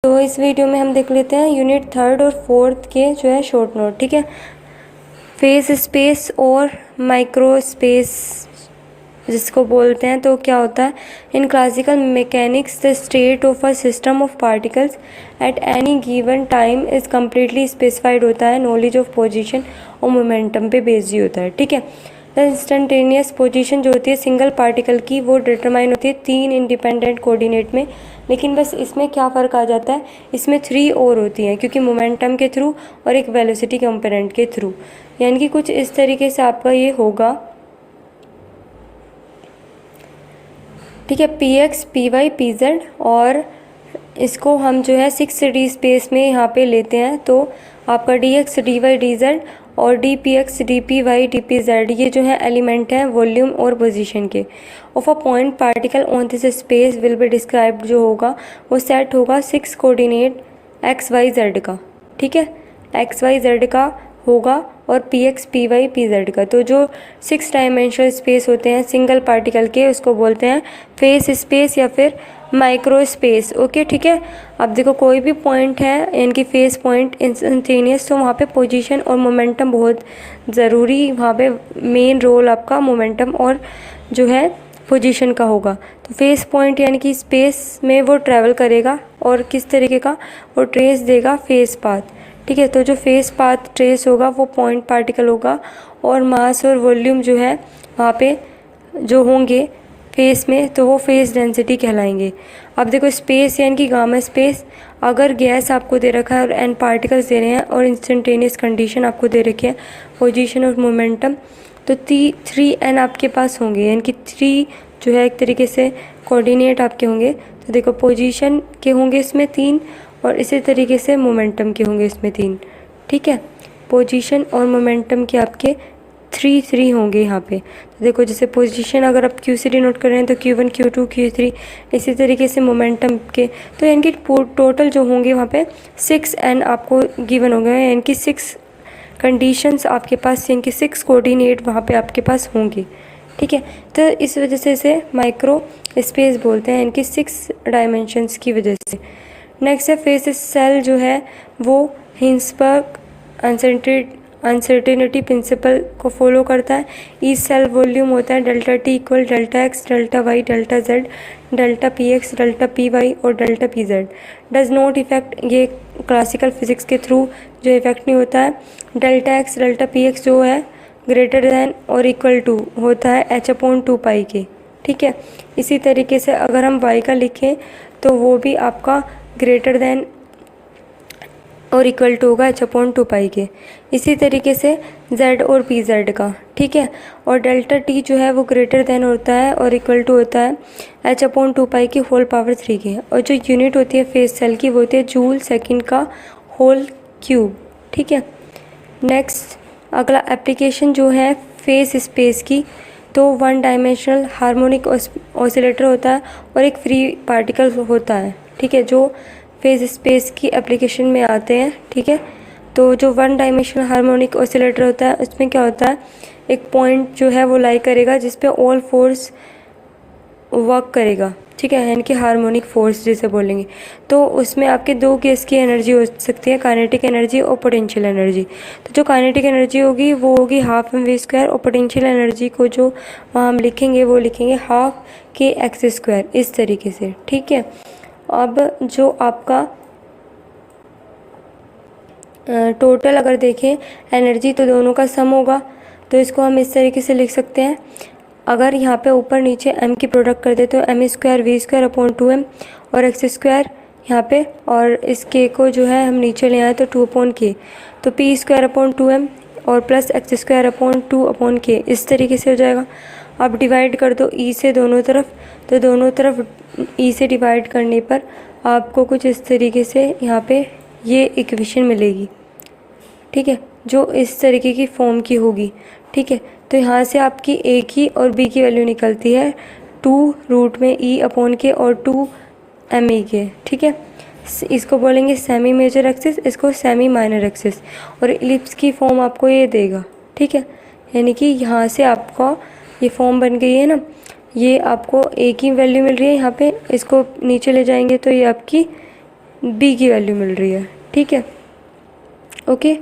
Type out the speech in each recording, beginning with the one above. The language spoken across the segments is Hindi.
तो इस वीडियो में हम देख लेते हैं यूनिट 3 और 4 के जो है शॉर्ट नोट। ठीक है, फेस स्पेस और माइक्रो स्पेस जिसको बोलते हैं, तो क्या होता है, in classical mechanics the state of a system of particles at any given time is completely specified होता है, नॉलेज ऑफ पोजीशन और मोमेंटम पे बेस्ड ही होता है। ठीक है, द इंस्टेंटेनियस पोजीशन जो होती है सिंगल पार्टिकल की, वो डिटरमाइन होती है 3 इंडिपेंडेंट कोऑर्डिनेट में, लेकिन बस इसमें क्या फ़र्क आ जाता है, इसमें 3 और होती हैं, क्योंकि मोमेंटम के थ्रू और एक वेलोसिटी कंपोनेंट के थ्रू। यानी कि कुछ इस तरीके से आपका ये होगा। ठीक है, P X P Y P Z, और इसको हम जो है 6D स्पेस में यहाँ पे लेते हैं, तो आपका d x d y d z और d p x d p y d p z ये जो है एलिमेंट हैं वॉल्यूम और पोजीशन के of a point particle on this space will be described. जो होगा वो सेट होगा 6 कोऑर्डिनेट एक्स वाई जेड का। ठीक है, एक्स वाई जेड का होगा और P X P Y P Z का। तो जो 6 डायमेंशनल स्पेस होते हैं सिंगल पार्टिकल के, उसको बोलते हैं फेस स्पेस या फिर माइक्रो स्पेस। ओके, ठीक है। अब देखो कोई भी पॉइंट है इनकी फेस पॉइंट इंस्टेंटेनियस, तो वहाँ पे पोजीशन और मोमेंटम बहुत ज़रूरी, वहाँ पे मेन रोल आपका मोमेंटम और जो है पोजीशन का होगा। तो फेस पॉइंट यानी कि स्पेस में वो ट्रैवल करेगा और किस तरीके का, वो ट्रेस देगा फेस पाथ। ठीक है, तो जो फेस पाथ ट्रेस होगा वो पॉइंट पार्टिकल होगा, और मास और वॉल्यूम जो है वहाँ पे जो होंगे फेस में, तो वो फेस डेंसिटी कहलाएंगे। अब देखो स्पेस यानी कि गामा स्पेस, अगर गैस आपको दे रखा है और एन पार्टिकल्स दे रहे हैं और इंस्टेंटेनियस कंडीशन आपको दे रखी है पोजीशन और मोमेंटम, तो 3n आपके पास होंगे, यानी कि 3 जो है एक तरीके से कोऑर्डिनेट आपके होंगे। तो देखो पोजीशन के होंगे इसमें 3 और इसी तरीके से मोमेंटम के होंगे इसमें 3। ठीक है, पोजीशन और मोमेंटम के आपके 3 होंगे यहाँ पे। तो देखो जैसे पोजीशन अगर आप Q से डिनोट कर रहे हैं तो Q1 Q2 Q3, इसी तरीके से मोमेंटम के, तो इनके टोटल जो होंगे वहाँ पे 6n आपको गिवन हो गए, इनकी 6 कंडीशंस आपके पास, इनके 6 कोऑर्डिनेट वहाँ पे आपके पास होंगे। ठीक है, तो इस वजह से इसे माइक्रो स्पेस बोलते हैं, इनकी 6 डायमेंशंस की वजह से। नेक्स्ट है फेस सेल, जो है वो हिंसबर्ग अनसर्टेनिटी प्रिंसिपल को फॉलो करता है। ईच सेल वॉल्यूम होता है delta t equal delta x delta y delta z delta p x delta p y और delta p z. Does not effect, ये क्लासिकल फिजिक्स के थ्रू जो इफेक्ट नहीं होता है। Delta x delta p x जो है ग्रेटर दैन और इक्वल टू होता है h/2 के। ठीक है, इसी तरीके से अगर हम y का लिखें तो वो भी आपका ग्रेटर दैन और इक्वल टू होगा h/2 के। इसी तरीके से z और पी जेड का। ठीक है, और डेल्टा t जो है वो ग्रेटर दैन होता है और इक्वल टू होता है h/2 की होल पावर 3 के। और जो यूनिट होती है फेस सेल की वो होती है जूल सेकंड का होल क्यूब। ठीक है, नेक्स्ट अगला एप्लीकेशन जो है फेस स्पेस की, तो 1 डायमेंशनल हार्मोनिक ऑसिलेटर होता है और एक फ्री पार्टिकल होता है। ठीक है, जो फेस स्पेस की एप्लीकेशन में आते हैं। ठीक है, तो जो 1 डायमेंशनल हार्मोनिक ऑसिलेटर होता है उसमें क्या होता है, एक पॉइंट जो है वो लाई करेगा जिस पे ऑल फोर्स वर्क करेगा। ठीक है, यानी कि हार्मोनिक फोर्स जिसे बोलेंगे। तो उसमें आपके 2 केस की एनर्जी हो सकती है, काइनेटिक एनर्जी और पोटेंशियल एनर्जी। तो जो काइनेटिक एनर्जी होगी वो होगी हाफ mv², और पोटेंशियल एनर्जी को जो वहाँ हम लिखेंगे वो लिखेंगे हाफ kx², इस तरीके से। ठीक है, अब जो आपका टोटल अगर देखें एनर्जी, तो दोनों का सम होगा, तो इसको हम इस तरीके से लिख सकते हैं। अगर यहाँ पे ऊपर नीचे m की प्रोडक्ट कर दे तो m² v²/2m और x² यहाँ पे, और इस k को जो है हम नीचे ले आए तो 2/k, तो p²/2m और प्लस x²/2/k, इस तरीके से हो जाएगा। अब डिवाइड कर दो e से दोनों तरफ, तो दोनों तरफ e से डिवाइड करने पर आपको कुछ इस तरीके से यहाँ पे ये इक्वेशन मिलेगी। ठीक है, जो इस तरीके की फॉर्म की होगी। ठीक है, तो यहाँ से आपकी a की और b की वैल्यू निकलती है 2√e/k और 2me के। ठीक है, इसको बोलेंगे सेमी मेजर एक्सिस, इसको सेमी माइनर एक्सिस, और इलिप्स की फॉर्म आपको ये देगा। ठीक है, यानी कि यहाँ से आपका ये फॉर्म बन गई है ना, ये आपको a की वैल्यू मिल रही है यहाँ पे, इसको नीचे ले जाएंगे तो ये आपकी बी की वैल्यू मिल रही है। ठीक है, ओके,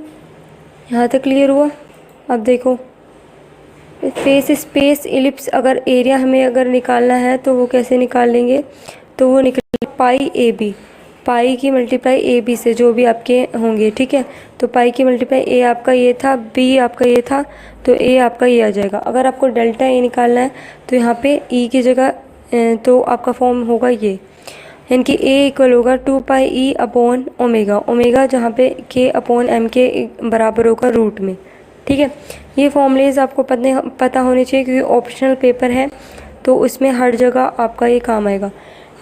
यहाँ तक क्लियर हुआ। अब देखो फेस स्पेस इलिप्स अगर एरिया हमें अगर निकालना है तो वो कैसे निकाल लेंगे, तो वो निकल पाई ए बी, पाई की मल्टीप्लाई ए बी से जो भी आपके होंगे। ठीक है, तो पाई की मल्टीप्लाई ए आपका ये था, बी आपका ये था, तो ए आपका ये आ जाएगा। अगर आपको डेल्टा ए निकालना है तो यहाँ पे ई की जगह तो आपका फॉर्म होगा ये, यानी कि ए इक्वल होगा 2πe/ओमेगा, ओमेगा जहाँ पे k/m के बराबर होगा रूट में। ठीक है, ये फॉर्मूलेज आपको पता होने चाहिए क्योंकि ऑप्शनल पेपर है तो उसमें हर जगह आपका ये काम आएगा।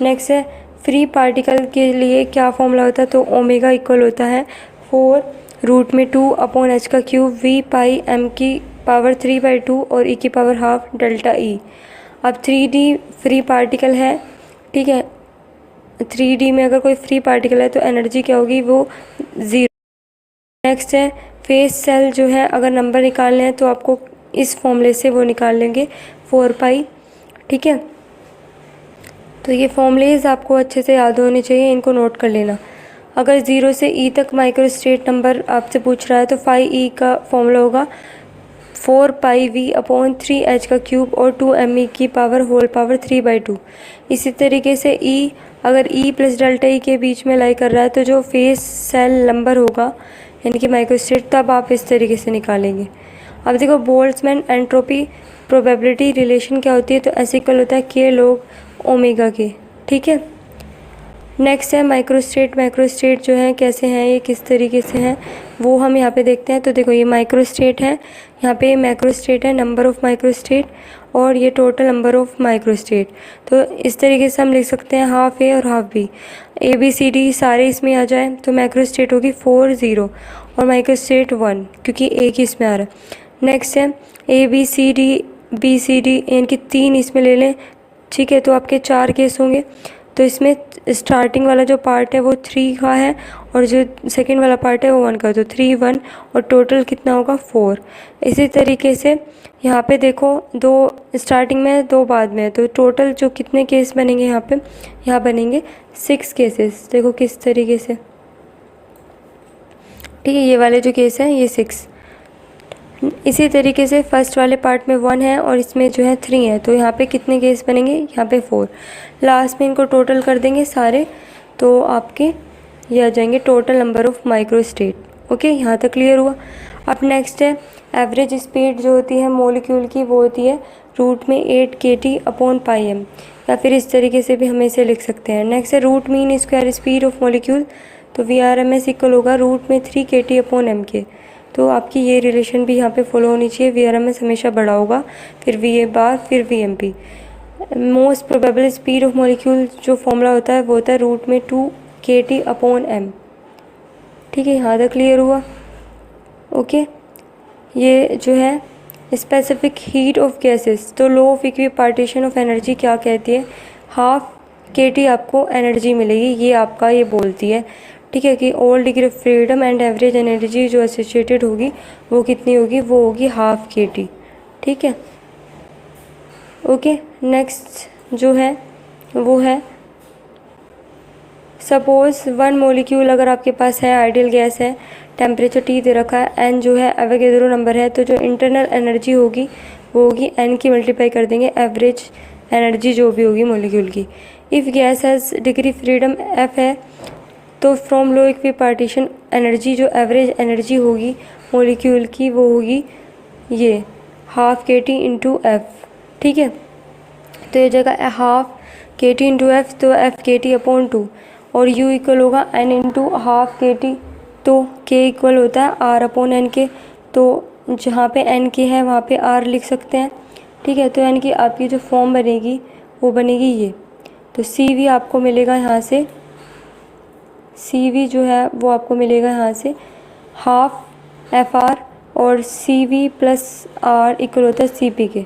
नेक्स्ट है फ्री पार्टिकल के लिए क्या फॉर्मूला होता है, तो ओमेगा इक्वल होता है 4√2/h³ v πm3/2 और e⁻½ डेल्टा ई। अब 3D फ्री पार्टिकल है। ठीक है, 3D में अगर कोई फ्री पार्टिकल है तो एनर्जी क्या होगी, वो 0। नेक्स्ट है फेस सेल जो है अगर नंबर निकालने हैं तो आपको इस फॉर्मूले से वो निकाल लेंगे 4π। ठीक है, तो ये फॉर्मूलेज आपको अच्छे से याद होने चाहिए, इनको नोट कर लेना। अगर 0 से E तक माइक्रोस्टेट नंबर आपसे पूछ रहा है तो 5E का फॉर्मूला होगा 4πv/3h³ और 2me⁻³ इसी तरीके से E अगर E प्लस डेल्टा E के बीच में लाई कर रहा है तो जो फेस सेल नंबर होगा यानी कि माइक्रोस्टेट, तब आप इस तरीके से निकालेंगे। अब देखो बोल्ट्जमैन एंट्रोपी प्रोबेबिलिटी रिलेशन क्या होती है, तो ऐसे इक्वल होता है k log ओमेगा के। ठीक है, नेक्स्ट है माइक्रोस्टेट। माइक्रोस्टेट जो है कैसे हैं, ये किस तरीके से हैं वो हम यहाँ पे देखते हैं। तो देखो ये माइक्रोस्टेट है, यहाँ पे माइक्रोस्टेट है, नंबर ऑफ़ माइक्रोस्टेट, और ये टोटल नंबर ऑफ़ माइक्रोस्टेट। तो इस तरीके से हम लिख सकते हैं हाफ ए और हाफ बी, ABCD सारे इसमें आ जाए तो माइक्रोस्टेट होगी 4 0 और माइक्रोस्टेट 1 क्योंकि एक ही इसमें आ रहा है। नेक्स्ट है ABCD BCD यानी कि 3 इसमें ले लें। ठीक है, तो आपके 4 केस होंगे। तो इसमें स्टार्टिंग वाला जो पार्ट है वो 3 का है और जो सेकंड वाला पार्ट है वो 1 का, तो 3 1 और टोटल कितना होगा 4। इसी तरीके से यहाँ पे देखो 2 स्टार्टिंग में है 2 बाद में है, तो टोटल जो कितने केस बनेंगे यहाँ पे, यहाँ बनेंगे 6 केसेस। देखो किस तरीके से। ठीक है, ये वाले जो केस हैं ये 6। इसी तरीके से फर्स्ट वाले पार्ट में 1 है और इसमें जो है 3 है, तो यहाँ पे कितने केस बनेंगे, यहाँ पे 4। लास्ट में इनको टोटल कर देंगे सारे तो आपके ये आ जाएंगे total number of microstate. Okay, यहाँ तक क्लियर हुआ। अब नेक्स्ट है एवरेज स्पीड जो होती है मॉलिक्यूल की, वो होती है रूट में 8 kT/m, या फिर इस तरीके से भी हम इसे लिख सकते हैं। नेक्स्ट है root mean square speed of molecule, तो VRMS इक्वल होगा रूट में 3 kT/m के। तो आपकी ये रिलेशन भी यहाँ पे फॉलो होनी चाहिए, VRMS हमेशा बड़ा होगा, फिर VA बार, फिर VMP। Most probable speed of molecule जो फॉर्मूला होता है वो होता है रूट में 2 kT/m। ठीक है, यहाँ तक क्लियर हुआ। ओके, ये जो है स्पेसिफिक हीट ऑफ गैसेस, तो law of equipartition of energy क्या कहती है, हाफ kT आपको एनर्जी मिलेगी, ये आपका ये बोलती है। ठीक है, कि all degree of freedom and average energy जो एसोसिएटेड होगी वो कितनी होगी, वो होगी हाफ kT। ठीक है, ओके। नेक्स्ट जो है वो है सपोज़ 1 मॉलिक्यूल अगर आपके पास है, आइडियल गैस है, टेम्परेचर T दे रखा है, n जो है एवोगैड्रो नंबर है, तो जो इंटरनल एनर्जी होगी वो होगी n की मल्टीप्लाई कर देंगे एवरेज एनर्जी जो भी होगी मॉलिक्यूल की। If gas has degree freedom f है तो फ्रॉम लो इक्विपार्टीशन एनर्जी जो एवरेज एनर्जी होगी मॉलिक्यूल की वो होगी ये हाफ kT इंटू एफ। ठीक है, तो ये जगह हाफ kT इंटू एफ, तो f kT/2 और u इक्वल होगा n इंटू हाफ kT, तो k इक्वल होता है r/n के, तो जहाँ पे n के है वहाँ पे r लिख सकते हैं। ठीक है, तो यानी कि आपकी जो फॉर्म बनेगी वो बनेगी ये, तो CV आपको मिलेगा यहाँ से, CV जो है वो आपको मिलेगा यहाँ से हाफ FR और CV प्लस R इक्वल होता है CP के।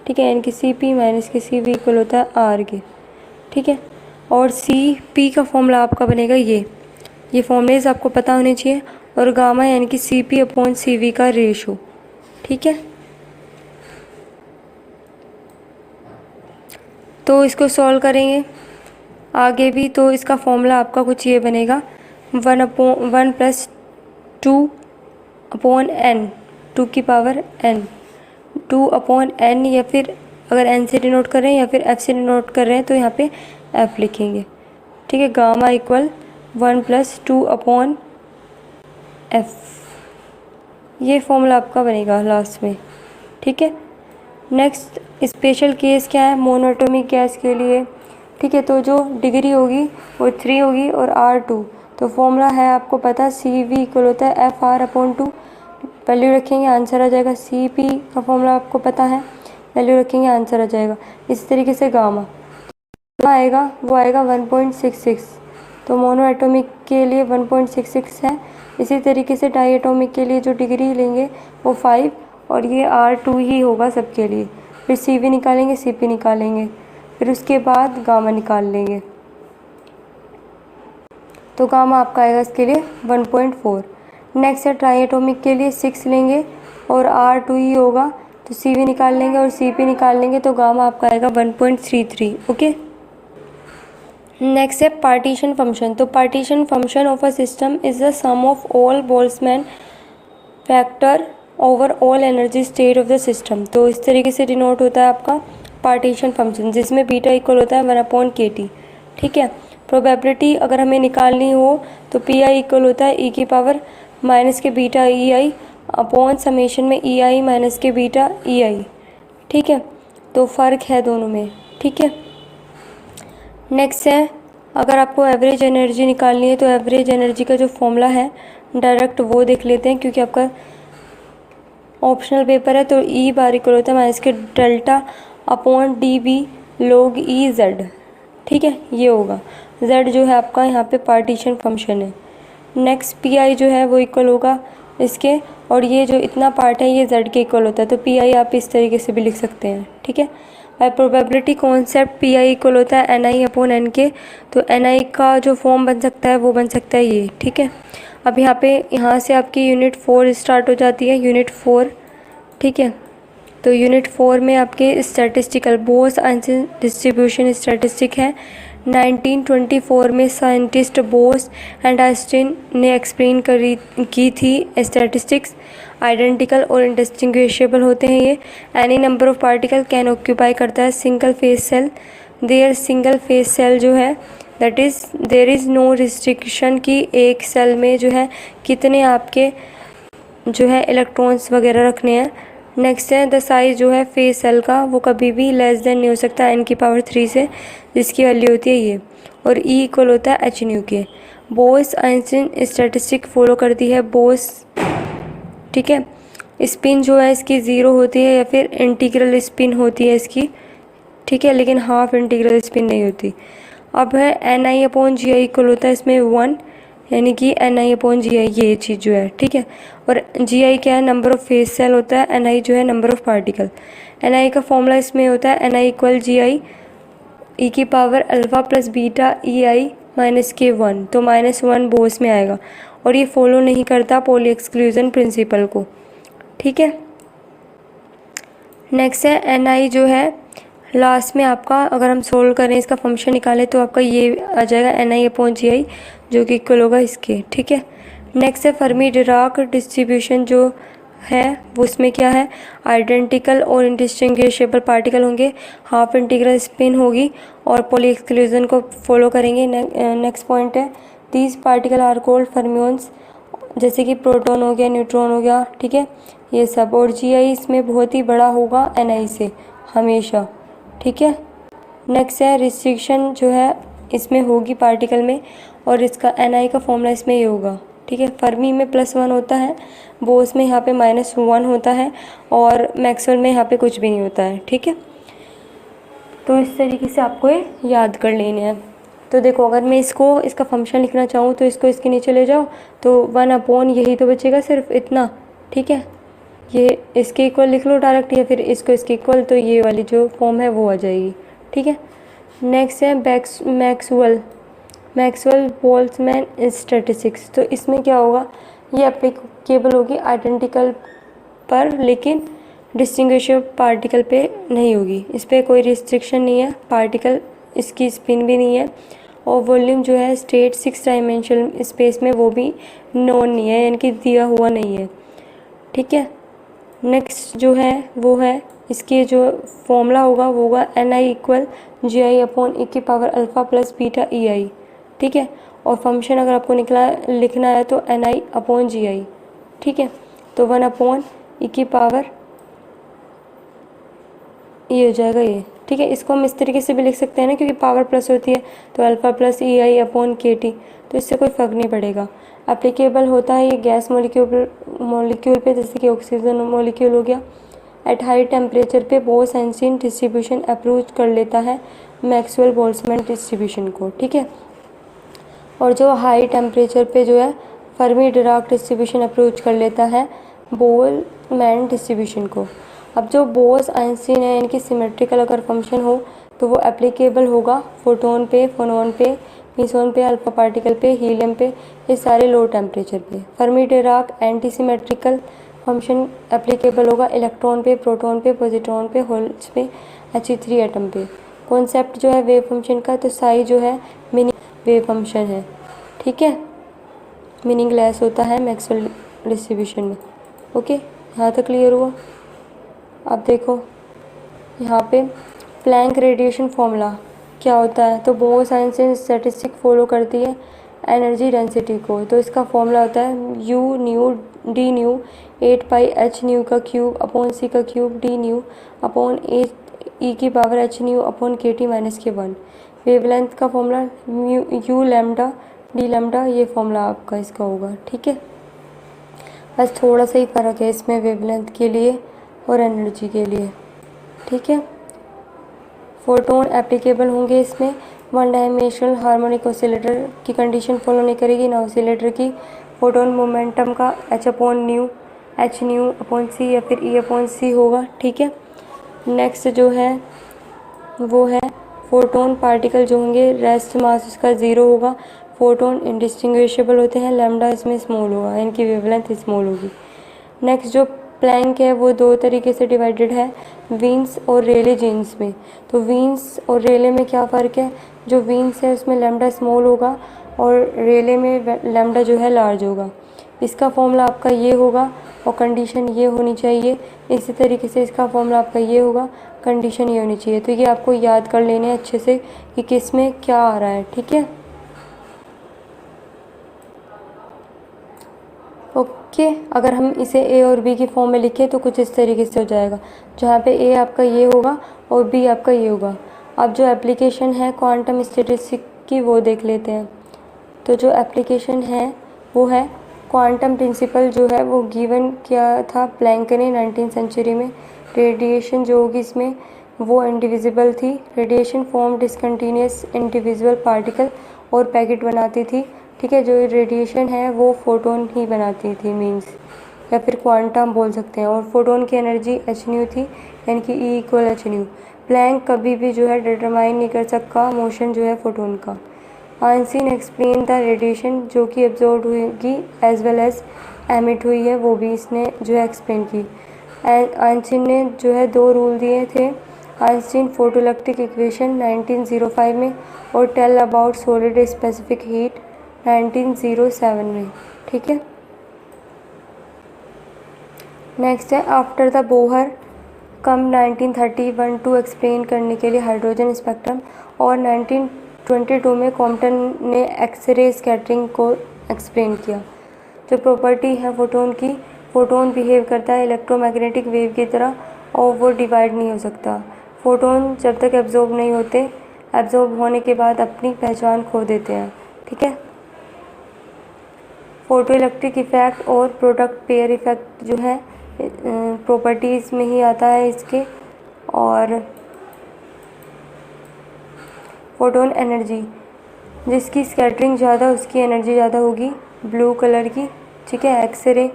ठीक है, यानी कि CP माइनस के CV इक्वल होता है R के। ठीक है, और CP का फॉर्मूला आपका बनेगा ये फॉर्मूलेज आपको पता होने चाहिए, और गामा यानी कि CP/CV का रेशो। ठीक है, तो इसको सॉल्व करेंगे। आगे भी, तो इसका फॉर्मूला आपका कुछ ये बनेगा 1 + 2/n, 2 की पावर n, 2/n, या फिर अगर n से डिनोट कर रहे हैं या फिर f से डिनोट कर रहे हैं तो यहाँ पे f लिखेंगे। ठीक है, गामा इक्वल 1 + 2/f, ये फॉर्मूला आपका बनेगा लास्ट में। ठीक है, नेक्स्ट स्पेशल केस क्या है मोनोएटॉमिक गैस के लिए। ठीक है, तो जो डिग्री होगी वो 3 होगी और R2, तो फॉर्मूला है आपको पता, CV इक्वल होता है FR/2, वैल्यू रखेंगे आंसर आ जाएगा। CP का फॉर्मूला आपको पता है, वैल्यू रखेंगे आंसर आ जाएगा। इसी तरीके से गामा आएगा, वो आएगा 1.66, तो मोनो एटॉमिक के लिए 1.66 है। इसी तरीके से डाई एटॉमिक के लिए जो डिग्री लेंगे वो 5 और ये R2 ही होगा सबके लिए। फिर CV निकालेंगे, CP निकालेंगे, फिर उसके बाद गामा निकाल लेंगे, तो गामा आपका आएगा इसके लिए 1.4। नेक्स्ट है ट्राई एटॉमिक के लिए 6 लेंगे और R2 ही होगा, तो CV निकाल लेंगे और CP निकाल लेंगे, तो गामा आपका आएगा 1.33। ओके, नेक्स्ट है पार्टीशन फंक्शन। तो partition function of a system is the sum of all Boltzmann factor over all energy state of the system. तो इस तरीके से डिनोट होता है आपका पार्टीशन फंक्शन, जिसमें बीटा इक्वल होता है 1/KT। ठीक है, प्रोबेबिलिटी अगर हमें निकालनी हो तो PI इक्वल होता है e की पावर माइनस के बीटा EI अपॉन समेशन में EI माइनस के बीटा EI। ठीक है, तो फ़र्क है दोनों में। ठीक है, नेक्स्ट है अगर आपको एवरेज एनर्जी निकालनी है तो एवरेज एनर्जी का जो फॉर्मूला है डायरेक्ट वो देख लेते हैं, क्योंकि आपका ऑप्शनल पेपर है। तो E बार इक्वल होता है माइनस के delta upon DB log EZ। ठीक है, ये होगा। Z जो है आपका यहाँ पे पार्टीशन फंक्शन है। नेक्स्ट PI जो है वो इक्वल होगा इसके, और ये जो इतना पार्ट है ये Z के इक्वल होता है, तो PI आप इस तरीके से भी लिख सकते हैं। ठीक है, bye probability concept PI equal होता है NI/N के, तो NI का जो फॉर्म बन सकता है वो बन सकता है ये। ठीक है, अब यहाँ से आपकी यूनिट 4 स्टार्ट हो जाती है, यूनिट 4। ठीक है, तो यूनिट 4 में आपके स्टैटिस्टिकल बोस-आइंस्टीन डिस्ट्रीब्यूशन स्टैटिस्टिक है। 1924 में साइंटिस्ट बोस एंड आइंस्टीन ने एक्सप्लेन की थी स्टैटिस्टिक्स। आइडेंटिकल और इंडिस्टिंग्विशेबल होते हैं ये। Any number of particle can occupy करता है single phase cell. There single phase cell जो है that is there is no restriction कि एक सेल में जो है कितने आपके जो है इलेक्ट्रॉन्स वगैरह रखने हैं। नेक्स्ट है द साइज जो है फेस सेल का वो कभी भी लेस देन नहीं हो सकता n⁻³ से, जिसकी वैल्यू होती है ये, और E इक्वल होता है h/nu के। बोस-आइंस्टीन स्टैटिस्टिक फॉलो करती है बोस। ठीक है, स्पिन जो है इसकी 0 होती है या फिर इंटीग्रल स्पिन होती है इसकी। ठीक है, लेकिन हाफ इंटीग्रल स्पिन नहीं होती। अब है NI/GI इक्वल होता है इसमें 1, यानी कि NI/GI ये चीज़ जो है। ठीक है, और GI क्या है, नंबर ऑफ फेस सेल होता है, NI जो है नंबर ऑफ पार्टिकल। NI का फॉर्मूला इसमें होता है NI = GI e की power alpha plus beta EI minus के 1, तो -1 बोस में आएगा, और ये फॉलो नहीं करता पॉली एक्सक्लूजन प्रिंसिपल को। ठीक है, नेक्स्ट है NI जो है लास्ट में आपका अगर हम सोल्व करें इसका फंक्शन निकालें तो आपका ये आ जाएगा NI/GI जो कि इक्वल होगा इसके। ठीक है, नेक्स्ट है फर्मी डिराक डिस्ट्रीब्यूशन जो है वो उसमें क्या है, आइडेंटिकल और इंडिस्टिंग्विशेबल पार्टिकल होंगे, हाफ इंटीग्रल स्पिन होगी और पॉली एक्सक्लूजन को फॉलो करेंगे। नेक्स्ट पॉइंट है these particle are called fermions, जैसे कि प्रोटॉन हो गया, न्यूट्रॉन हो गया। ठीक है, ये सब, और GI इसमें बहुत ही बड़ा होगा NI से हमेशा। ठीक है, नेक्स्ट है रिस्ट्रिक्शन जो है इसमें होगी पार्टिकल में, और इसका NI का फॉर्मूला इसमें ये होगा। ठीक है, फर्मी में +1 होता है, बोस में यहाँ पे -1 होता है, और मैक्सवेल में यहाँ पे कुछ भी नहीं होता है। ठीक है, तो इस तरीके से आपको ये याद कर लेने हैं। तो देखो अगर मैं इसका फंक्शन लिखना चाहूँ तो इसको इसके नीचे ले जाओ तो 1/, यही तो बचेगा सिर्फ इतना। ठीक है, ये इसके इक्वल लिख लो डायरेक्ट, या फिर इसको इसके इक्वल, तो ये वाली जो फॉर्म है वो आ जाएगी। ठीक है, नेक्स्ट है मैक्सवेल बोल्ट्जमैन स्टैटिस्टिक्स। तो इसमें क्या होगा, ये एप्लीकेबल होगी आइडेंटिकल पर, लेकिन डिस्टिंग्विशेबल पार्टिकल पे नहीं होगी। इस पर कोई रिस्ट्रिक्शन नहीं है, पार्टिकल इसकी स्पिन भी नहीं है, और वॉल्यूम जो है स्टेट 6 डायमेंशनल स्पेस में वो भी नोन नहीं है, यानी कि दिया हुआ नहीं है। ठीक है। नेक्स्ट जो है वो है इसके जो फॉर्मूला होगा वो होगा Ni=GI/e⁻α+β⁡ei। ठीक है। और फंक्शन अगर आपको लिखना है तो Ni/Gi। ठीक है। तो 1/e⁻, ये हो जाएगा ये। ठीक है। इसको हम इस तरीके से भी लिख सकते हैं ना, क्योंकि पावर प्लस होती है तो α+ei/kT, तो इससे कोई फ़र्क नहीं पड़ेगा। एप्लीकेबल होता है ये गैस मॉलिक्यूल पे, जैसे कि ऑक्सीजन मॉलिक्यूल हो गया। एट हाई टेम्परेचर पे बोस-आइंस्टीन डिस्ट्रीब्यूशन अप्रोच कर लेता है मैक्सवेल बोल्ट्जमैन डिस्ट्रीब्यूशन को। ठीक है। और जो हाई टेम्परेचर पे जो है फर्मी डिराक डिस्ट्रीब्यूशन अप्रोच कर लेता है बोल्ट्जमैन डिस्ट्रीब्यूशन को। अब जो बोस-आइंस्टीन है इनकी सिमेट्रिकल अगर फंक्शन हो तो वो एप्लीकेबल होगा फोटोन पे, फोनॉन पे, मीसोन पे, अल्फा पार्टिकल पे, हीलियम पे, ये सारे लो टेम्परेचर पे। Fermi Dirac anti symmetrical function applicable होगा इलेक्ट्रॉन पे, प्रोटॉन पे, पॉजिट्रॉन पे, होल्स पे, He3 एटम पे। कॉन्सेप्ट जो है वेव फंक्शन का, तो साई जो है मीनिंग वेव फंक्शन है। ठीक है। मीनिंगलेस होता है मैक्सवेल डिस्ट्रीब्यूशन में। ओके, यहाँ तक क्लियर हुआ। अब देखो यहाँ पे प्लैंक रेडिएशन फॉर्मूला क्या होता है, तो बोस-आइंस्टीन स्टैटिस्टिक फॉलो करती है एनर्जी डेंसिटी को। तो इसका फॉर्मूला होता है U nu d nu 8πh⁻³ d nu upon e⁻h⁻kT-1। Wavelength का formula U lambda d lambda, ये फॉर्मूला आपका इसका होगा। ठीक है। बस थोड़ा सा ही फ़र्क है इसमें वेवलेंथ के लिए और एनर्जी के लिए। ठीक है। फोटोन एप्लीकेबल होंगे इसमें। वन डायमेंशनल हार्मोनिक ऑसिलेटर की कंडीशन फॉलो नहीं करेगी ना ऑसिलेटर की। फोटोन मोमेंटम का h/c या फिर E/c होगा। ठीक है। नेक्स्ट जो है वो है फोटोन पार्टिकल जो होंगे रेस्ट मास उसका 0 होगा। फोटोन इंडिस्टिंग्विशेबल होते हैं, लैम्डा इसमें स्मॉल होगा, इनकी वेवलेंथ स्मॉल होगी। नेक्स्ट जो प्लैंक है वो दो तरीके से डिवाइडेड है, वीन्स और रेले जीन्स में। तो वीन्स और रेले में क्या फ़र्क है, जो वीन्स है उसमें लैम्डा स्मॉल होगा और रेले में लैम्डा जो है लार्ज होगा। इसका फॉर्मूला आपका ये होगा और कंडीशन ये होनी चाहिए। इसी तरीके से इसका फॉर्मूला आपका ये होगा, कंडीशन ये होनी चाहिए। तो ये आपको याद कर लेने अच्छे से कि किस में क्या आ रहा है। ठीक है। ओके। अगर हम इसे ए और बी की फॉर्म में लिखें तो कुछ इस तरीके से हो जाएगा, जहाँ पे ए आपका ये होगा और बी आपका ये होगा। अब जो एप्लीकेशन है क्वांटम स्टैटिस्टिक्स की वो देख लेते हैं। तो जो एप्लीकेशन है वो है क्वांटम प्रिंसिपल जो है वो गिवन किया था प्लैंक ने 19th सेंचुरी में। रेडिएशन जो होगी इसमें वो इंडिविजिबल थी। Radiation form discontinuous individual particle और पैकेट बनाती थी। ठीक है। जो रेडिएशन है वो फोटोन ही बनाती थी, मीन्स या फिर क्वांटम बोल सकते हैं। और फोटोन की एनर्जी h थी, यानी कि E=h। प्लैंक कभी भी जो है डिटरमाइन नहीं कर सका मोशन जो है फोटोन का। आइंस्टीन एक्सप्लेन द रेडिएशन जो कि एब्जॉर्ब हुई एज वेल एज एमिट हुई है, वो भी इसने जो है एक्सप्लेन की। आइंस्टीन ने जो है 2 रूल दिए थे, आइंस्टीन फोटोइलेक्ट्रिक इक्वेशन 1905 में और tell about solid specific heat 1907 में। ठीक है। नेक्स्ट है after the Bohr come 1931 to explain करने के लिए हाइड्रोजन स्पेक्ट्रम, और 1922 में कॉम्पटन ने एक्सरे स्कैटरिंग को एक्सप्लेन किया। जो प्रॉपर्टी है फोटोन की, फोटोन बिहेव करता है इलेक्ट्रोमैग्नेटिक वेव की तरह और वो डिवाइड नहीं हो सकता। फोटोन जब तक एब्जॉर्ब नहीं होते, एब्जॉर्ब होने के बाद अपनी पहचान खो देते हैं। ठीक है। फोटो इलेक्ट्रिक इफ़ेक्ट और प्रोडक्ट पेयर इफ़ेक्ट जो है प्रॉपर्टीज़ में ही आता है इसके। और फोटोन एनर्जी, जिसकी स्कैटरिंग ज़्यादा उसकी एनर्जी ज़्यादा होगी, ब्लू कलर की। ठीक है। एक्सरे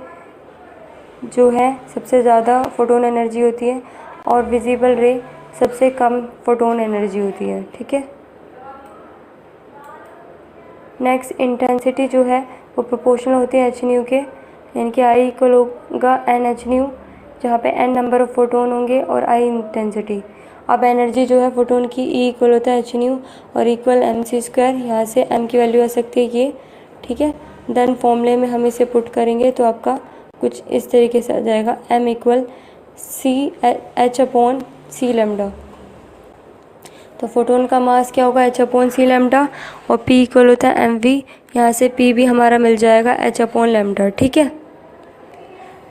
जो है सबसे ज़्यादा फोटोन एनर्जी होती है और विजिबल रे सबसे कम फोटोन एनर्जी होती है। ठीक है। नेक्स्ट इंटेंसिटी जो है वो प्रोपोर्शनल होती है h के, यानी कि I इक्वल होगा NH, जहाँ पे n नंबर ऑफ फोटोन होंगे और I इंटेंसिटी। अब एनर्जी जो है फोटोन की E इक्वल होता है एच न्यू और इक्वल mc²। यहाँ से m की वैल्यू आ सकती है ये, ठीक है। देन फॉर्मूले में हम इसे पुट करेंगे तो आपका कुछ इस तरीके से आ जाएगा, m इक्वल h/c लैम्डा। तो फोटोन का मास क्या होगा, h/c लैम्डा, और p इक्वल होता है mv। यहाँ से p भी हमारा मिल जाएगा h/λ, ठीक है।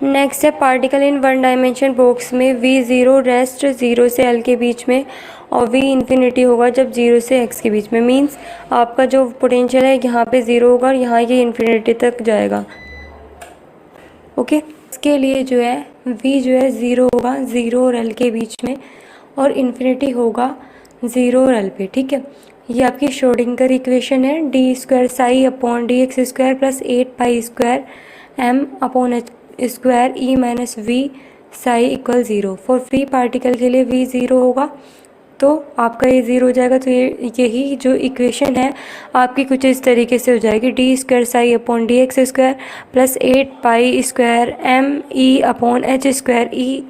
नेक्स्ट है particle in one dimension box में v0 रेस्ट 0 से l के बीच में और v इन्फिनिटी होगा जब 0 से x के बीच में। मीन्स आपका जो पोटेंशियल है यहाँ पे 0 होगा और यहाँ ये इन्फिनिटी तक जाएगा, ओके। इसके लिए जो है v जो है 0 होगा 0 और l के बीच में और इन्फिनिटी होगा 0 और l पे, ठीक है। ये आपकी श्रोडिंगर इक्वेशन है, d² psi/dx² plus 8 pi square m/h² e minus v psi equal 0। For free particle के लिए v 0 होगा तो आपका ये 0 हो जाएगा। तो यही जो इक्वेशन है आपकी कुछ इस तरीके से हो जाएगी, d² psi/dx² plus 8 pi square m/h² e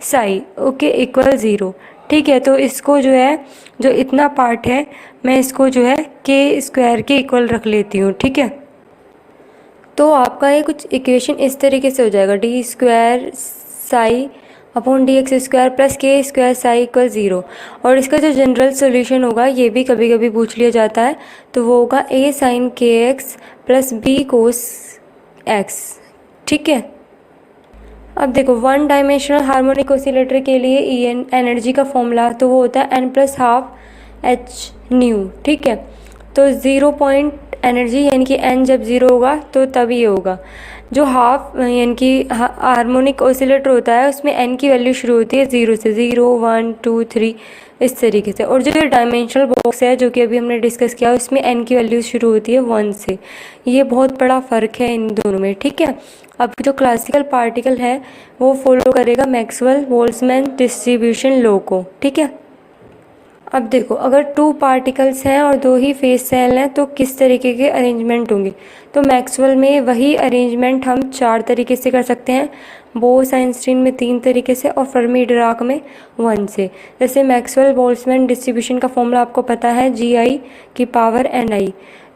Sai, okay, equal 0, ठीक है। तो इसको जो है, जो इतना पार्ट है मैं इसको जो है k² के इक्वल रख लेती हूँ, ठीक है। तो आपका ये कुछ इक्वेशन इस तरीके से हो जाएगा, d² psi/dx² plus k² psi equal 0। और इसका जो जनरल सोल्यूशन होगा ये भी कभी कभी पूछ लिया जाता है, तो वो होगा a sin kx plus b cos x, ठीक है। अब देखो वन डायमेंशनल हार्मोनिक ऑसिलेटर के लिए एनर्जी का फॉर्मूला तो वो होता है n plus half h new, ठीक है। तो 0 पॉइंट एनर्जी यानी कि n जब 0 होगा तो तब ये होगा। जो हाफ यानी कि हार्मोनिक ऑसिलेटर होता है उसमें n की वैल्यू शुरू होती है 0 से, 0 1 2 3 इस तरीके से। और जो डायमेंशनल बॉक्स है जो कि अभी हमने डिस्कस किया उसमें n की वैल्यू शुरू होती है 1 से। ये बहुत बड़ा फ़र्क है इन दोनों में, ठीक है। अब जो क्लासिकल पार्टिकल है वो फॉलो करेगा मैक्सवेल बोल्ट्जमैन डिस्ट्रीब्यूशन लॉ को, ठीक है। अब देखो अगर 2 पार्टिकल्स हैं और 2 ही फेस सेल हैं तो किस तरीके के अरेंजमेंट होंगे। तो मैक्सवेल में वही अरेंजमेंट हम 4 तरीके से कर सकते हैं, बोस-आइंस्टीन में 3 तरीके से और फर्मी-डिराक में 1 से। जैसे मैक्सवेल बोल्ट्जमैन डिस्ट्रीब्यूशन का फॉर्मूला आपको पता है gi की पावर ni।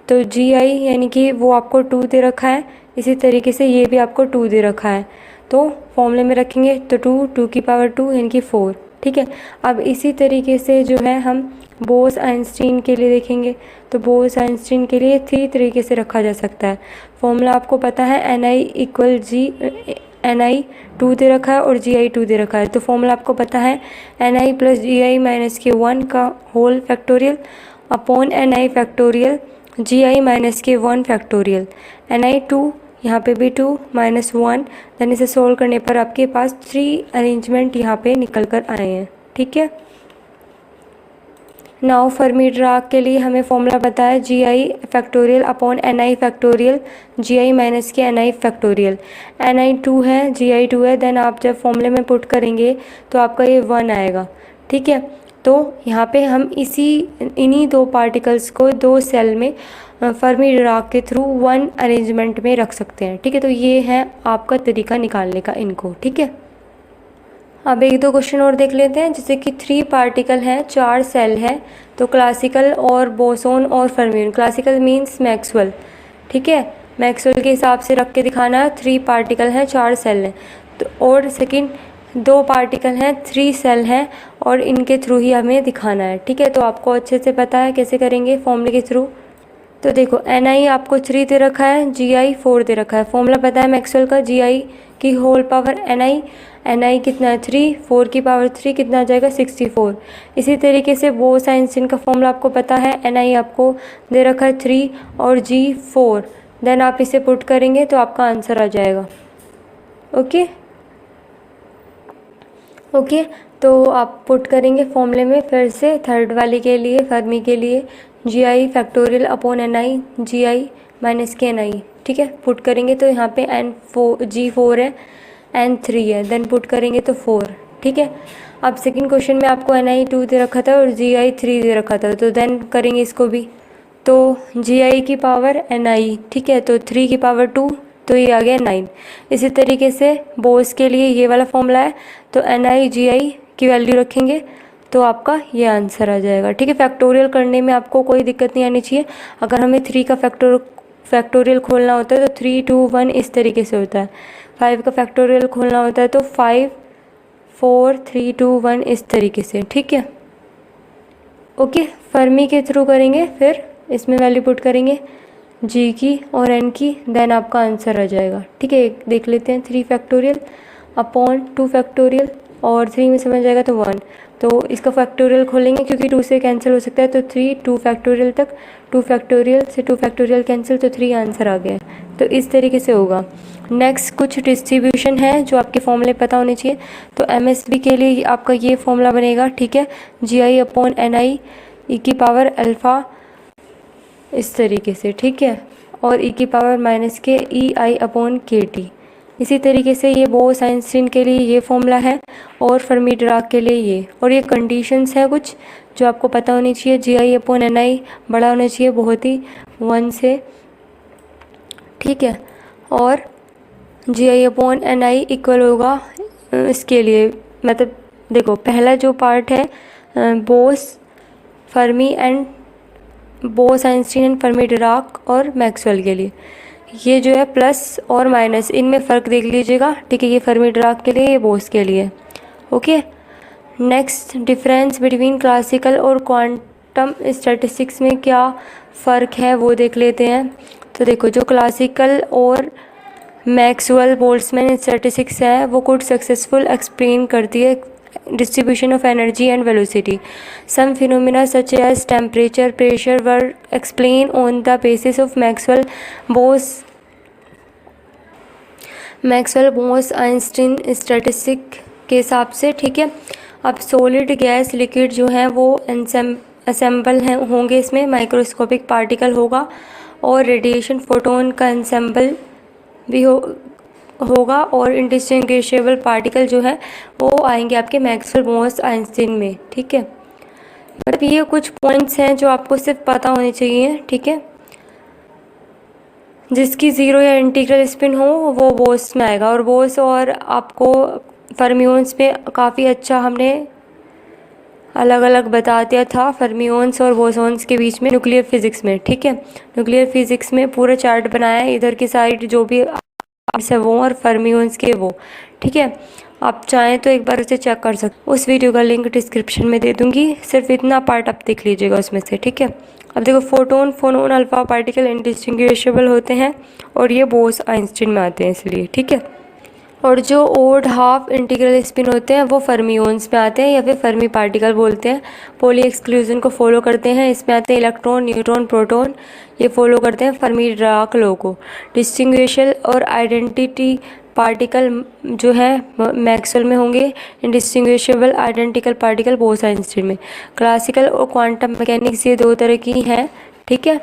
तो gi यानी कि वो आपको 2 दे रखा है, इसी तरीके से ये भी आपको 2 दे रखा है। तो फॉर्मूले में रखेंगे तो 2 की पावर 2 यानी कि 4, ठीक है। अब इसी तरीके से जो है हम बोस-आइंस्टीन के लिए देखेंगे तो बोस-आइंस्टीन के लिए 3 तरीके से रखा जा सकता है। फॉर्मूला आपको पता है ni इक्वल ni 2 दे रखा है और gi 2 दे रखा है। तो फॉर्मूला आपको पता है ni प्लस gi माइनस के 1 का whole factorial upon ni factorial gi minus के 1 फैक्टोरियल। ni 2 यहाँ पे भी 2 माइनस 1, देन इसे सोल्व करने पर आपके पास 3 अरेंजमेंट यहाँ पे निकल कर आए हैं, ठीक है। नाउ फर्मी-डिराक के लिए हमें फॉर्मूला पता है gi factorial upon ni factorial gi minus के ni फैक्टोरियल। ni 2 है, gi 2 है, देन आप जब फॉर्मूले में पुट करेंगे तो आपका ये 1 आएगा, ठीक है। तो यहाँ पे हम इन्हीं 2 पार्टिकल्स को 2 सेल में फर्मी-डिराक के थ्रू 1 अरेंजमेंट में रख सकते हैं, ठीक है। तो ये है आपका तरीका निकालने का इनको, ठीक है। अब 1-2 क्वेश्चन और देख लेते हैं। जैसे कि 3 पार्टिकल हैं, 4 सेल है, तो क्लासिकल और बोसोन और फर्मियन। क्लासिकल मीन्स मैक्सवेल, ठीक है, मैक्सवेल के हिसाब से रख के दिखाना है। 3 पार्टिकल हैं, 4 सेल हैं, तो और सेकंड 2 पार्टिकल हैं, 3 सेल हैं और इनके थ्रू ही हमें दिखाना है, ठीक है। तो आपको अच्छे से पता है कैसे करेंगे फॉर्मूले के थ्रू। तो देखो ni आपको 3 दे रखा है, gi 4 दे रखा है। फॉर्मूला पता है मैक्सवेल का, gi की होल पावर ni कितना है 3, 4 की पावर 3 कितना आ जाएगा 64। इसी तरीके से बोस-आइंस्टीन का फॉर्मूला आपको पता है, ni आपको दे रखा है 3 और g 4, देन आप इसे पुट करेंगे तो आपका आंसर आ जाएगा, ओके। तो आप पुट करेंगे फॉर्मूले में फिर से थर्ड वाली के लिए, फर्मी के लिए gi factorial upon ni gi minus के ni, ठीक है। पुट करेंगे तो यहाँ पे g 4 है, n 3 है, देन पुट करेंगे तो 4, ठीक है। अब सेकंड क्वेश्चन में आपको ni 2 दे रखा था और gi 3 दे रखा था, तो देन करेंगे इसको भी। तो gi की पावर ni, ठीक है, तो 3 की पावर 2, तो ये आ गया 9। इसी तरीके से बोस के लिए ये वाला फॉर्मूला है, तो ni gi की वैल्यू रखेंगे तो आपका ये आंसर आ जाएगा। ठीक है, फैक्टोरियल करने में आपको कोई दिक्कत नहीं आनी चाहिए। अगर हमें 3 का फैक्टोरियल खोलना होता है तो 3 2 1 इस तरीके से होता है। 5 का फैक्टोरियल खोलना होता है तो 5 4 3 2 1 इस तरीके से। ठीक है, ओके। फर्मी के थ्रू करेंगे, फिर इसमें वैल्यू पुट करेंगे जी की और एन की, देन आपका आंसर आ जाएगा। ठीक है, देख लेते हैं। 3 फैक्टोरियल अपॉन 2 फैक्टोरियल और 3 में समझ जाएगा तो 1, तो इसका फैक्टोरियल खोलेंगे क्योंकि 2 से कैंसिल हो सकता है, तो 3 2 फैक्टोरियल तक, 2 फैक्टोरियल से 2 फैक्टोरियल कैंसिल, तो 3 आंसर आ गया। तो इस तरीके से होगा। नेक्स्ट कुछ डिस्ट्रीब्यूशन है जो आपके फॉर्मूले पता होने चाहिए। तो एमएसबी के लिए आपका ये फॉर्मूला बनेगा। ठीक है, जी आई अपॉन एन आई ई की पावर अल्फ़ा इस तरीके से। ठीक है, और ई की पावर माइनस के ई आई अपॉन के टी। इसी तरीके से ये बोस आइंस्टीन के लिए ये फॉर्मूला है और फर्मी डिराक के लिए ये, और ये कंडीशंस है कुछ जो आपको पता होनी चाहिए। जी आई अपॉन एन आई बड़ा होना चाहिए बहुत ही 1 से। ठीक है, और जी आई अपॉन एन आई इक्वल होगा इसके लिए, मतलब देखो पहला जो पार्ट है Bose Fermi and boss Einstein and Fermi Dirac और मैक्सवेल के लिए, ये जो है प्लस और माइनस इनमें फ़र्क देख लीजिएगा। ठीक है, ये फर्मी डिराक के लिए, ये बोस के लिए। Okay, next difference between classical और क्वांटम स्टैटिस्टिक्स में क्या फ़र्क है वो देख लेते हैं। तो देखो, जो क्लासिकल और मैक्सवेल बोल्ट्जमैन स्टैटिस्टिक्स है वो कुड सक्सेसफुल एक्सप्लेन करती है distribution of energy and velocity. Some phenomena such as temperature, pressure were explained on the basis of Maxwell-Bose-Einstein statistic के हिसाब से। ठीक है, अब सॉलिड गैस लिक्विड जो है वो असेंबल हैं होंगे, इसमें माइक्रोस्कोपिक पार्टिकल होगा और रेडिएशन फोटोन का असेंबल भी होगा और इंडिस्टिंग्विशेबल पार्टिकल जो है वो आएंगे आपके मैक्सवेल बोस आइंस्टीन में। ठीक है, मतलब ये कुछ पॉइंट्स हैं जो आपको सिर्फ पता होने चाहिए। ठीक है, जिसकी ज़ीरो या इंटीग्रल स्पिन हो वो बोस में आएगा, और बोस और आपको फर्मियोन्स में काफ़ी अच्छा हमने अलग अलग बता दिया था, फर्मियोन्स और बोसोन्स के बीच में न्यूक्लियर फिजिक्स में। ठीक है, न्यूक्लियर फिजिक्स में पूरा चार्ट बनाया है, इधर की साइड जो भी से वो और फर्मियोन्स के वो। ठीक है, आप चाहें तो एक बार उसे चेक कर सकते, उस वीडियो का लिंक डिस्क्रिप्शन में दे दूंगी, सिर्फ इतना पार्ट आप देख लीजिएगा उसमें से। ठीक है, अब देखो photon phonon alpha particle indistinguishable होते हैं और ये बोस आइंस्टीन में आते हैं इसलिए। ठीक है, और जो ओड हाफ इंटीग्रल स्पिन होते हैं वो फर्मियोन्स में आते हैं या फिर फर्मी पार्टिकल बोलते हैं। पॉली एक्सक्लूजन को फॉलो करते हैं, इसमें आते हैं इलेक्ट्रॉन न्यूट्रॉन प्रोटॉन, ये फॉलो करते हैं फर्मी डिराक लॉ को। डिस्टिंग्विशल और आइडेंटिटी पार्टिकल जो है मैक्सवेल में होंगे, indistinguishable identical particle Bose Einstein में। क्लासिकल और क्वांटम मैकेनिक्स ये 2 तरह की हैं। ठीक है,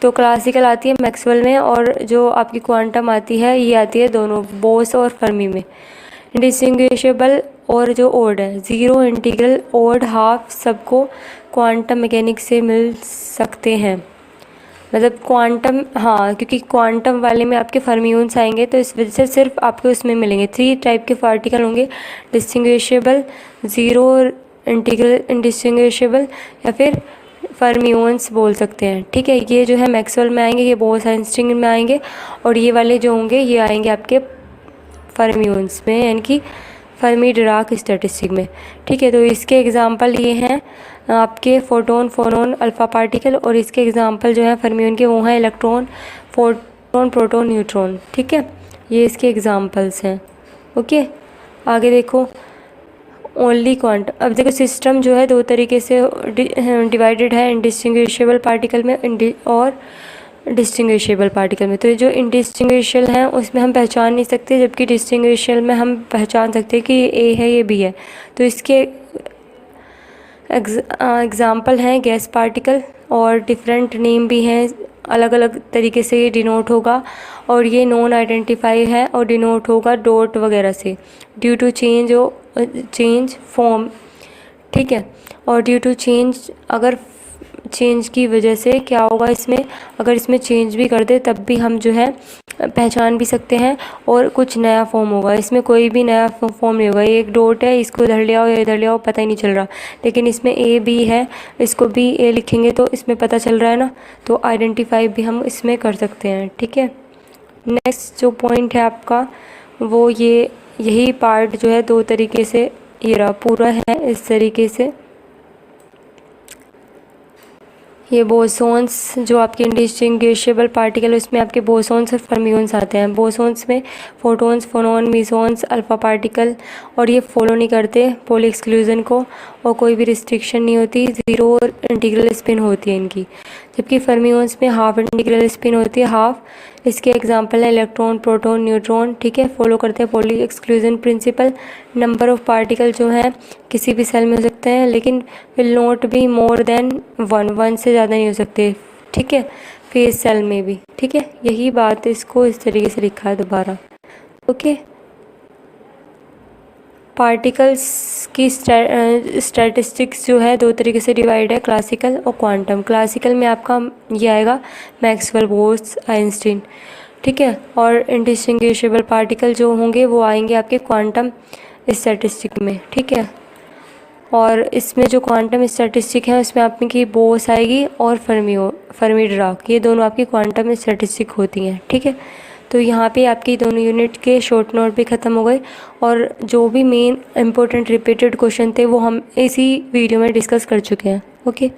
तो क्लासिकल आती है मैक्सवेल में और जो आपकी क्वांटम आती है ये आती है दोनों बोस और फर्मी में। डिस्टिंग्विशेबल और जो ओड है, ज़ीरो इंटीग्रल ओड हाफ सबको क्वांटम मैकेनिक्स से मिल सकते हैं, मतलब क्वांटम, हाँ क्योंकि क्वांटम वाले में आपके फर्मियोन्स आएंगे तो इस वजह से सिर्फ आपके उसमें मिलेंगे। 3 टाइप के पार्टिकल होंगे, डिस्टिंग्विशेबल, ज़ीरो इंटीग्रल इंडिस्टिंग्विशेबल या फिर फर्मियोन्स बोल सकते हैं। ठीक है, ये जो है मैक्सवेल में आएंगे, ये बोस आइंस्टीन में आएंगे, और ये वाले जो होंगे ये आएंगे आपके फर्मियोन्स में, यानी कि फर्मी डिराक स्टैटिस्टिक में। ठीक है, तो इसके एग्जांपल ये हैं आपके फोटोन फोनोन अल्फा पार्टिकल, और इसके एग्जांपल जो है फर्मियोन के वो हैं इलेक्ट्रॉन फोटोन प्रोटॉन न्यूट्रॉन। ठीक है, ये इसके एग्जांपल्स हैं। ओके, आगे देखो ओनली क्वांटम। अब देखो सिस्टम जो है 2 तरीके से डिवाइडेड है, इंडिस्टिंग्विशेबल पार्टिकल में और डिस्टिंग्विशेबल पार्टिकल में। तो जो इंडिस्टिंग्विशल हैं उसमें हम पहचान नहीं सकते, जबकि डिस्टिंग्विशल में हम पहचान सकते हैं कि ये ए है ये बी है। तो इसके एग्जाम्पल हैं गैस पार्टिकल, और डिफरेंट नेम भी हैं, अलग अलग तरीके से ये डिनोट होगा, और ये नॉन आइडेंटिफाई है और डिनोट होगा डॉट वगैरह से, ड्यू टू चेंज फॉर्म। ठीक है, और ड्यू टू चेंज, अगर चेंज की वजह से क्या होगा इसमें, अगर इसमें चेंज भी कर दे तब भी हम जो है पहचान भी सकते हैं और कुछ नया फॉर्म होगा। इसमें कोई भी नया फॉर्म नहीं होगा। ये एक डॉट है, इसको इधर ले आओ या इधर ले आओ पता ही नहीं चल रहा, लेकिन इसमें ए बी है, इसको बी ए लिखेंगे तो इसमें पता चल रहा है ना, तो आइडेंटिफाई भी हम इसमें कर सकते हैं। ठीक है, नेक्स्ट जो पॉइंट है आपका वो यही पार्ट जो है दो तरीके से ये रहा पूरा है इस तरीके से। ये बोसॉन्स जो आपके इंडिस्टिंग्विशेबल पार्टिकल, उसमें आपके बोसॉन्स और फर्मियोन्स आते हैं। बोसॉन्स में फोटॉन्स, फोनॉन, मीसॉन्स, अल्फा पार्टिकल, और ये फॉलो नहीं करते पोल एक्सक्लूजन को, और कोई भी रिस्ट्रिक्शन नहीं होती, ज़ीरो और इंटीग्रल स्पिन होती है इनकी। जबकि फर्मियोन्स में हाफ इंटीग्रल स्पिन होती है, हाफ। इसके एग्जांपल है इलेक्ट्रॉन, प्रोटॉन, न्यूट्रॉन। ठीक है, फॉलो करते हैं poly exclusion principle. Number of particle जो हैं किसी भी सेल में हो सकते हैं, लेकिन will not be more than one से ज़्यादा नहीं हो सकते। ठीक है, फेस सेल में भी। ठीक है, यही बात इसको इस तरीके से लिखा है दोबारा। ओके, पार्टिकल्स की स्टैटिस्टिक्स जो है दो तरीके से डिवाइड है, क्लासिकल और क्वांटम। क्लासिकल में आपका ये आएगा मैक्सवेल, बोर्स, आइंस्टीन। ठीक है, और इंडिस्टिंग्विशेबल पार्टिकल जो होंगे वो आएंगे आपके क्वांटम स्टैटिस्टिक में। ठीक है, और इसमें जो क्वांटम स्टैटिस्टिक है उसमें आपकी बोस आएगी और फर्मी डिराक, ये दोनों आपकी क्वांटम स्टैटिस्टिक होती हैं। ठीक है, तो यहाँ पे आपकी दोनों यूनिट के शॉर्ट नोट भी ख़त्म हो गए, और जो भी मेन इंपॉर्टेंट रिपीटेड क्वेश्चन थे वो हम इसी वीडियो में डिस्कस कर चुके हैं। ओके।